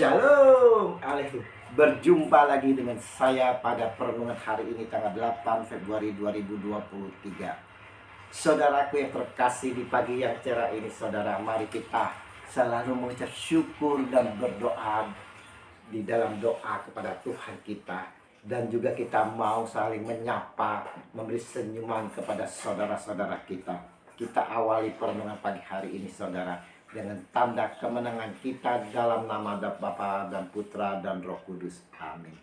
Shalom Alaikum. Berjumpa lagi dengan saya pada perenungan hari ini tanggal 8 Februari 2023. Saudaraku yang terkasih, di pagi yang cerah ini saudara, mari kita selalu mengucap syukur dan berdoa di dalam doa kepada Tuhan kita. Dan juga kita mau saling menyapa, memberi senyuman kepada saudara-saudara kita. Kita awali perenungan pagi hari ini saudara dengan tanda kemenangan kita dalam nama Bapa dan Putra dan Roh Kudus. Amin.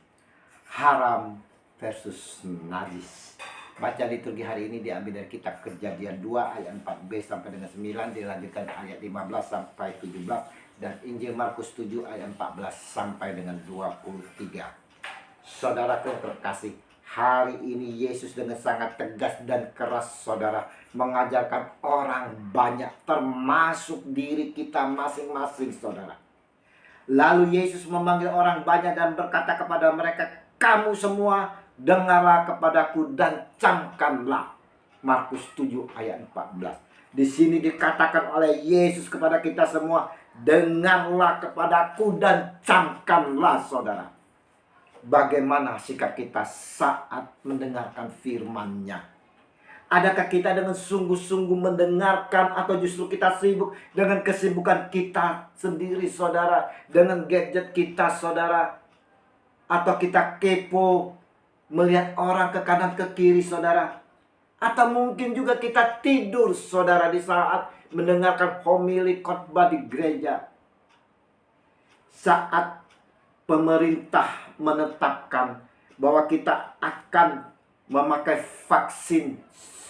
Haram versus najis. Baca liturgi hari ini diambil dari kitab Kejadian 2 ayat 4b sampai dengan 9, dilanjutkan ayat 15 sampai 17, dan Injil Markus 7 ayat 14 sampai dengan 23. Saudaraku yang terkasih, hari ini Yesus dengan sangat tegas dan keras saudara mengajarkan orang banyak, termasuk diri kita masing-masing saudara. Lalu Yesus memanggil orang banyak dan berkata kepada mereka, "Kamu semua dengarlah kepadaku dan camkanlah." Markus 7 ayat 14. Di sini dikatakan oleh Yesus kepada kita semua, "Dengarlah kepadaku dan camkanlah," saudara. Bagaimana sikap kita saat mendengarkan firman-Nya? Adakah kita dengan sungguh-sungguh mendengarkan, atau justru kita sibuk dengan kesibukan kita sendiri saudara, dengan gadget kita saudara, atau kita kepo melihat orang ke kanan ke kiri saudara, atau mungkin juga kita tidur saudara di saat mendengarkan homili khotbah di gereja. Saat pemerintah menetapkan bahwa kita akan memakai vaksin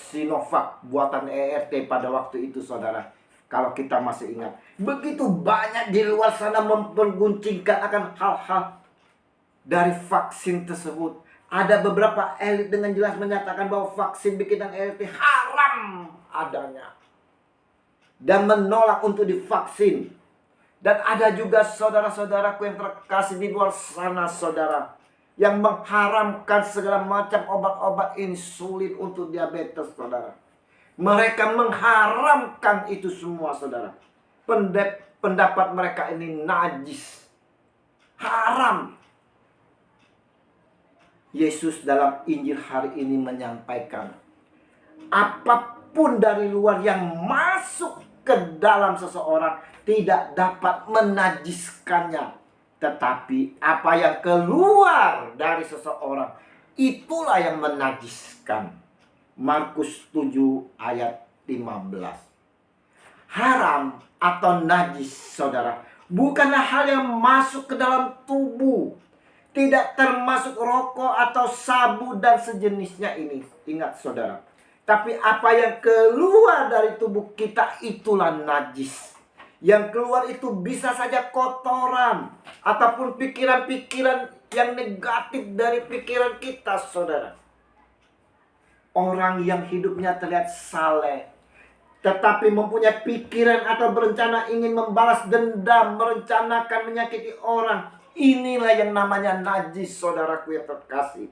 Sinovac buatan ERT pada waktu itu saudara, kalau kita masih ingat, begitu banyak di luar sana memperguncingkan akan hal-hal dari vaksin tersebut. Ada beberapa elit dengan jelas menyatakan bahwa vaksin bikinan ERT haram adanya dan menolak untuk divaksin. Dan ada juga saudara-saudaraku yang terkasih di luar sana saudara, yang mengharamkan segala macam obat-obat insulin untuk diabetes saudara. Mereka mengharamkan itu semua saudara. Pendapat mereka ini najis, haram. Yesus dalam Injil hari ini menyampaikan, apapun dari luar yang masuk ke dalam seseorang tidak dapat menajiskannya, tetapi apa yang keluar dari seseorang itulah yang menajiskan. Markus 7 ayat 15. Haram atau najis saudara bukanlah hal yang masuk ke dalam tubuh. Tidak termasuk rokok atau sabu dan sejenisnya ini. Ingat saudara. Tapi apa yang keluar dari tubuh kita itulah najis. Yang keluar itu bisa saja kotoran ataupun pikiran-pikiran yang negatif dari pikiran kita saudara. Orang yang hidupnya terlihat saleh, tetapi mempunyai pikiran atau berencana ingin membalas dendam, merencanakan menyakiti orang, inilah yang namanya najis saudaraku yang terkasih.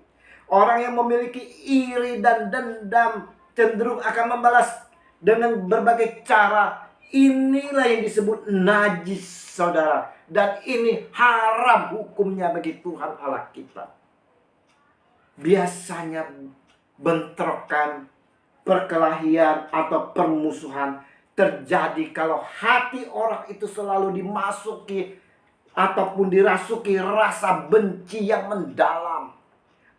Orang yang memiliki iri dan dendam cenderung akan membalas dengan berbagai cara. Inilah yang disebut najis saudara. Dan ini haram hukumnya bagi Tuhan Allah kita. Biasanya bentrokan, perkelahian atau permusuhan terjadi kalau hati orang itu selalu dimasuki ataupun dirasuki rasa benci yang mendalam.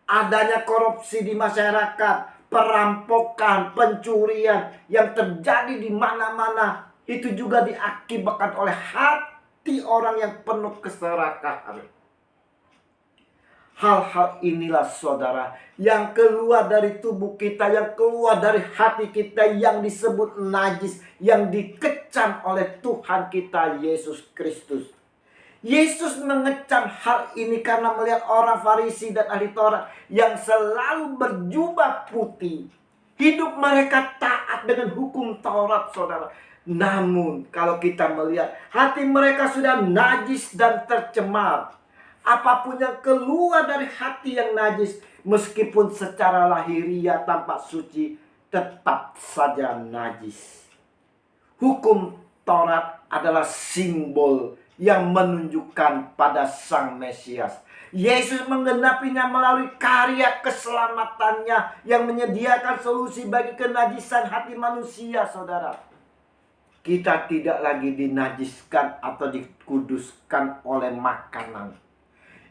Adanya korupsi di masyarakat, perampokan, pencurian yang terjadi di mana-mana, itu juga diakibatkan oleh hati orang yang penuh keserakahan. Hal-hal inilah saudara yang keluar dari tubuh kita, yang keluar dari hati kita, yang disebut najis, yang dikecam oleh Tuhan kita Yesus Kristus. Yesus mengecam hal ini karena melihat orang Farisi dan ahli Taurat yang selalu berjubah putih. Hidup mereka taat dengan hukum Taurat saudara. Namun kalau kita melihat hati mereka sudah najis dan tercemar. Apapun yang keluar dari hati yang najis, meskipun secara lahiriah tampak suci, tetap saja najis. Hukum Taurat adalah simbol yang menunjukkan pada Sang Mesias. Yesus menggenapinya melalui karya keselamatannya yang menyediakan solusi bagi kenajisan hati manusia, saudara. Kita tidak lagi dinajiskan atau dikuduskan oleh makanan.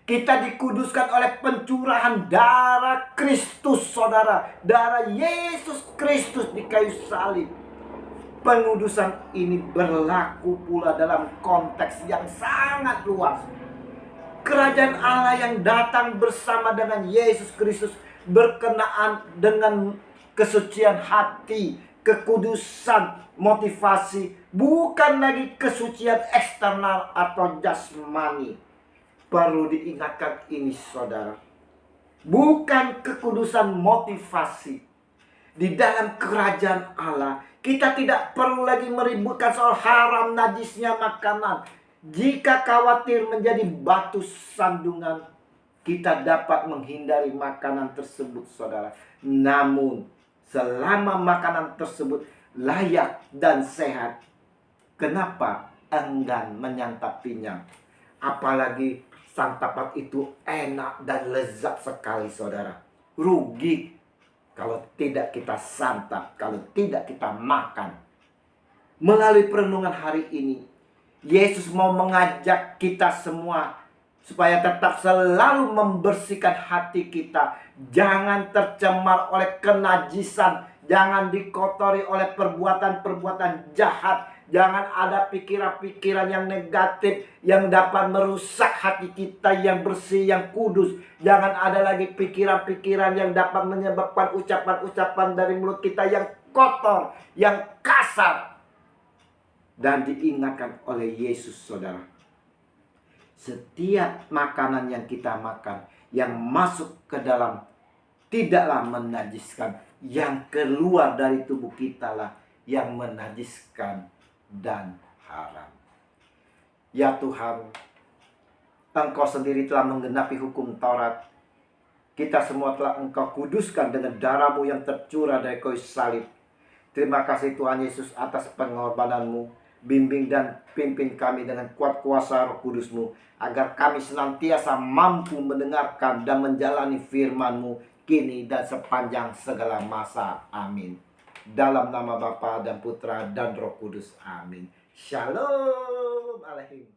Kita dikuduskan oleh pencurahan darah Kristus, saudara. Darah Yesus Kristus di kayu salib. Pengudusan ini berlaku pula dalam konteks yang sangat luas. Kerajaan Allah yang datang bersama dengan Yesus Kristus berkenaan dengan kesucian hati, kekudusan, motivasi, bukan lagi kesucian eksternal atau jasmani. Perlu diingatkan ini, saudara. Bukan kekudusan motivasi. Di dalam kerajaan Allah, kita tidak perlu lagi meributkan soal haram najisnya makanan. Jika khawatir menjadi batu sandungan, kita dapat menghindari makanan tersebut, saudara. Namun, selama makanan tersebut layak dan sehat, kenapa enggan menyantapnya? Apalagi santapan itu enak dan lezat sekali, saudara. Rugi kalau tidak kita santap, kalau tidak kita makan. Melalui perenungan hari ini, Yesus mau mengajak kita semua supaya tetap selalu membersihkan hati kita. Jangan tercemar oleh kenajisan. Jangan dikotori oleh perbuatan-perbuatan jahat. Jangan ada pikiran-pikiran yang negatif yang dapat merusak hati kita yang bersih, yang kudus. Jangan ada lagi pikiran-pikiran yang dapat menyebabkan ucapan-ucapan dari mulut kita yang kotor, yang kasar. Dan diingatkan oleh Yesus, saudara. Setiap makanan yang kita makan, yang masuk ke dalam, tidaklah menajiskan. Yang keluar dari tubuh kita lah yang menajiskan dan haram. Ya Tuhan, Engkau sendiri telah menggenapi hukum Taurat. Kita semua telah Engkau kuduskan dengan darah-Mu yang tercurah dari kayu salib. Terima kasih Tuhan Yesus atas pengorbanan-Mu. Bimbing dan pimpin kami dengan kuat kuasa Roh Kudus-Mu, agar kami senantiasa mampu mendengarkan dan menjalani firman-Mu kini dan sepanjang segala masa. Amin. Dalam nama Bapa dan Putra dan Roh Kudus. Amin. Shalom Aleichem.